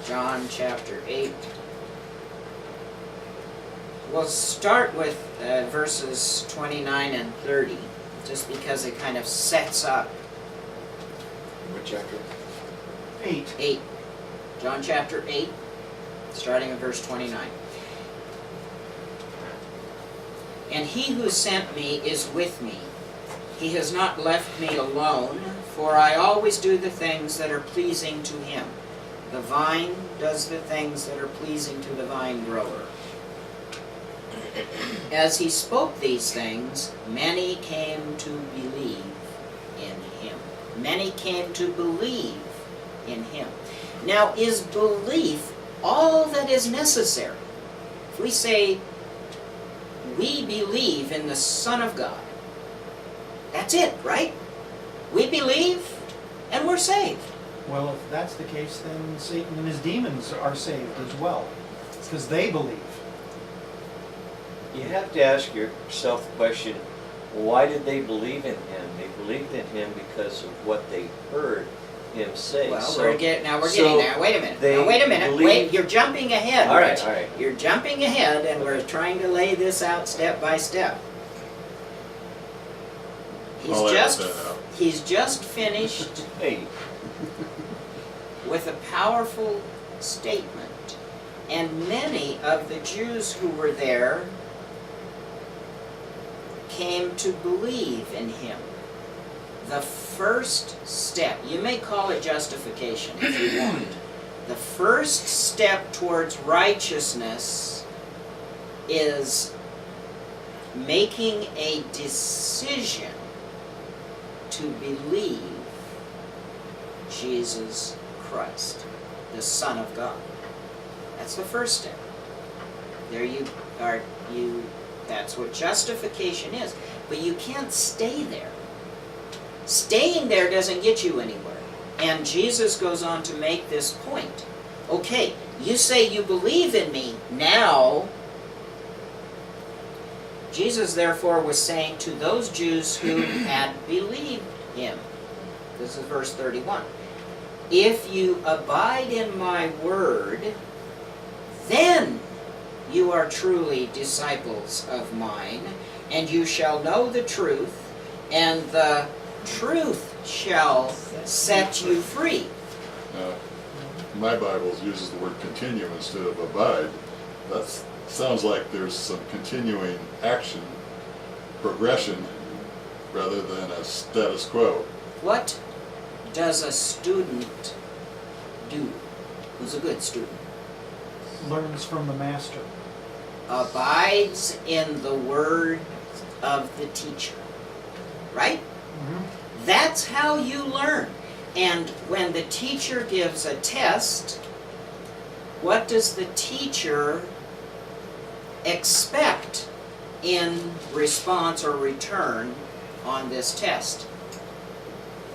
John chapter 8. We'll start with verses 29 and 30, just because it kind of sets up. What chapter? 8. 8. John chapter 8, starting at verse 29. And he who sent me is with me. He has not left me alone, for I always do the things that are pleasing to him. The vine does the things that are pleasing to the vine grower. As he spoke these things, many came to believe in him. Many came to believe in him. Now, is belief all that is necessary? If we say, we believe in the Son of God, that's it, right? We believe, and we're saved. Well, if that's the case, then Satan and his demons are saved as well, because they believe. You have to ask yourself the question, why did they believe in him? They believed in him because of what they heard him say. Well, so, we're getting there. Wait a minute. they Now, wait a minute. believe- Wait, you're jumping ahead. All right, Rich. all right. You're jumping ahead, and we're trying to lay this out step by step. He's just finished Hey, with a powerful statement. And many of the Jews who were there came to believe in him. The first step, you may call it justification if you want. The first step towards righteousness is making a decision to believe Jesus Christ, the Son of God. That's the first step. There you are. That's what justification is. But you can't stay there. Staying there doesn't get you anywhere. And Jesus goes on to make this point. Okay, you say you believe in me. Now, Jesus therefore was saying to those Jews who had believed him. This is verse 31. If you abide in my word, then you are truly disciples of mine, and you shall know the truth, and the truth shall set you free. My Bible uses the word continue instead of abide. That sounds like there's some continuing action, progression, rather than a status quo. What does a student do? Who's a good student? Learns from the master. Abides in the word of the teacher. Right? Mm-hmm. That's how you learn. And when the teacher gives a test, what does the teacher expect in response or return on this test?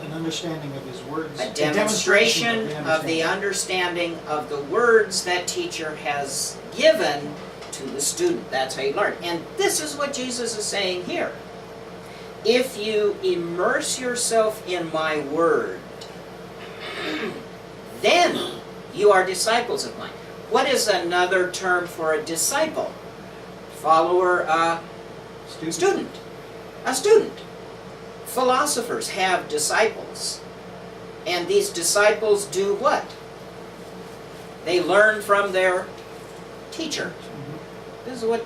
An understanding of his words. A demonstration of the understanding of the words that teacher has given to the student. That's how you learn. And this is what Jesus is saying here. If you immerse yourself in my word, then you are disciples of mine. What is another term for a disciple? Follower, student. A student. Philosophers have disciples. And these disciples do what? They learn from their teacher. Mm-hmm. This is what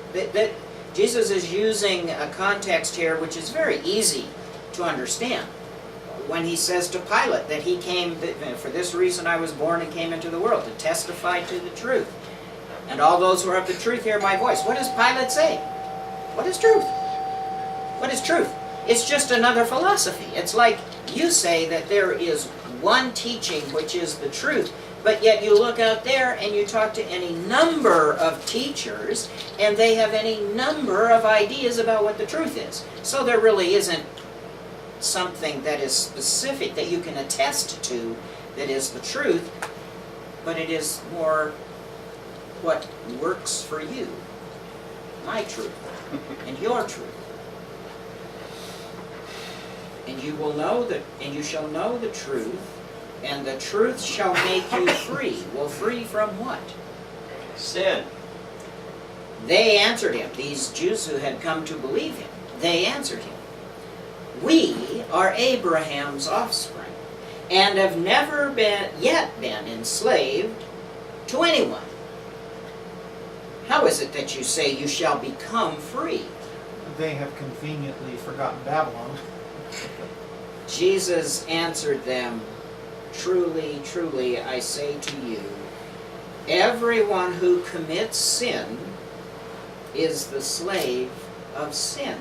Jesus is using a context here which is very easy to understand. When he says to Pilate that he came, for this reason I was born and came into the world, to testify to the truth. And all those who are of the truth hear my voice. What does Pilate say? What is truth? What is truth? It's just another philosophy. It's like you say that there is one teaching which is the truth, but yet you look out there and you talk to any number of teachers and they have any number of ideas about what the truth is. So there really isn't something that is specific that you can attest to that is the truth, but it is more what works for you. My truth and your truth. And you will know that, and you shall know the truth, and the truth shall make you free. Well, free from what? Sin. They answered him, these Jews who had come to believe him, they answered him, we are Abraham's offspring, and have never yet been enslaved to anyone. How is it that you say you shall become free? They have conveniently forgotten Babylon. Jesus answered them, truly, truly, I say to you, everyone who commits sin is the slave of sin.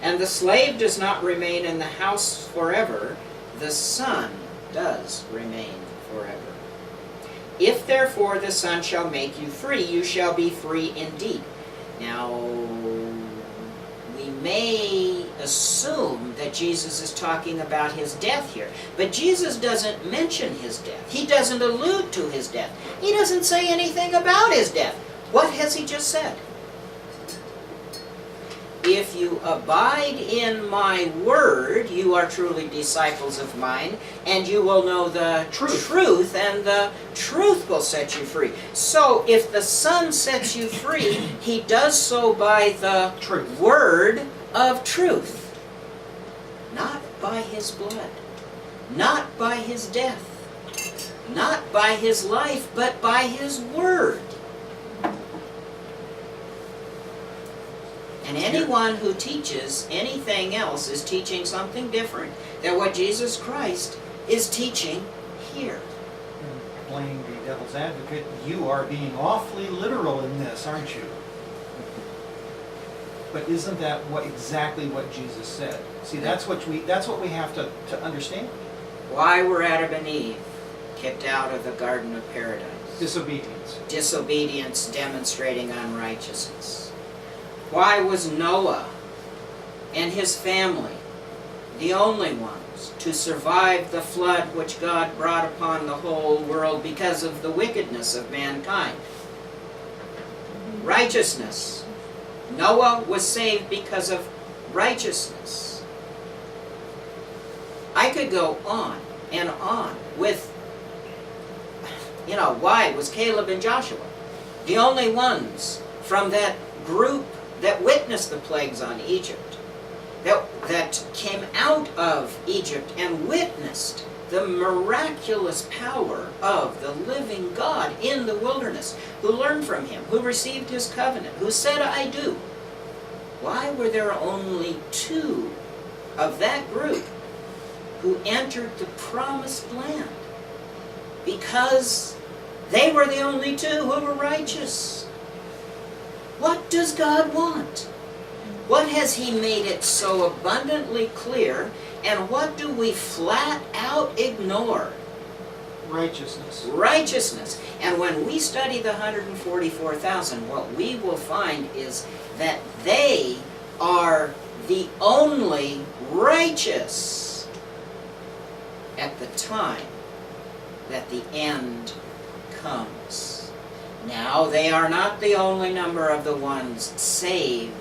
And the slave does not remain in the house forever, the Son does remain forever. If therefore the Son shall make you free, you shall be free indeed. Now, we may assume that Jesus is talking about his death here, but Jesus doesn't mention his death. He doesn't allude to his death. He doesn't say anything about his death. What has he just said? If you abide in my word, you are truly disciples of mine, and you will know the truth, and the truth will set you free. So, if the Son sets you free, he does so by the word of truth. Not by his blood. Not by his death. Not by his life, but by his word. And anyone who teaches anything else is teaching something different than what Jesus Christ is teaching here. And playing the devil's advocate, you are being awfully literal in this, aren't you? But isn't that exactly what Jesus said? See, that's what we have to understand. Why were Adam and Eve kicked out of the Garden of Paradise? Disobedience. Disobedience demonstrating unrighteousness. Why was Noah and his family the only ones to survive the flood which God brought upon the whole world because of the wickedness of mankind? Righteousness. Noah was saved because of righteousness. I could go on and on with, why was Caleb and Joshua the only ones from that group that witnessed the plagues on Egypt, that came out of Egypt and witnessed the miraculous power of the living God in the wilderness, who learned from him, who received his covenant, who said, I do? Why were there only 2 of that group who entered the promised land? Because they were the only 2 who were righteous. What does God want? What has he made it so abundantly clear, and what do we flat out ignore? Righteousness. Righteousness. And when we study the 144,000, what we will find is that they are the only righteous at the time that the end comes. Now, they are not the only number of the ones saved,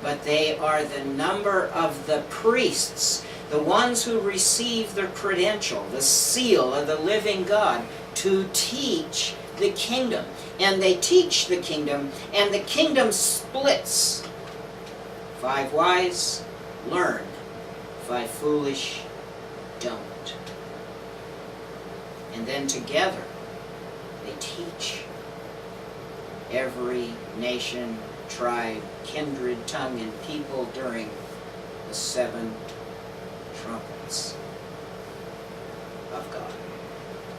but they are the number of the priests, the ones who receive the credential, the seal of the living God, to teach the kingdom. And they teach the kingdom, and the kingdom splits. 5 wise learn, 5 foolish don't. And then together they teach every nation, tribe, kindred, tongue, and people during the 7 trumpets of God.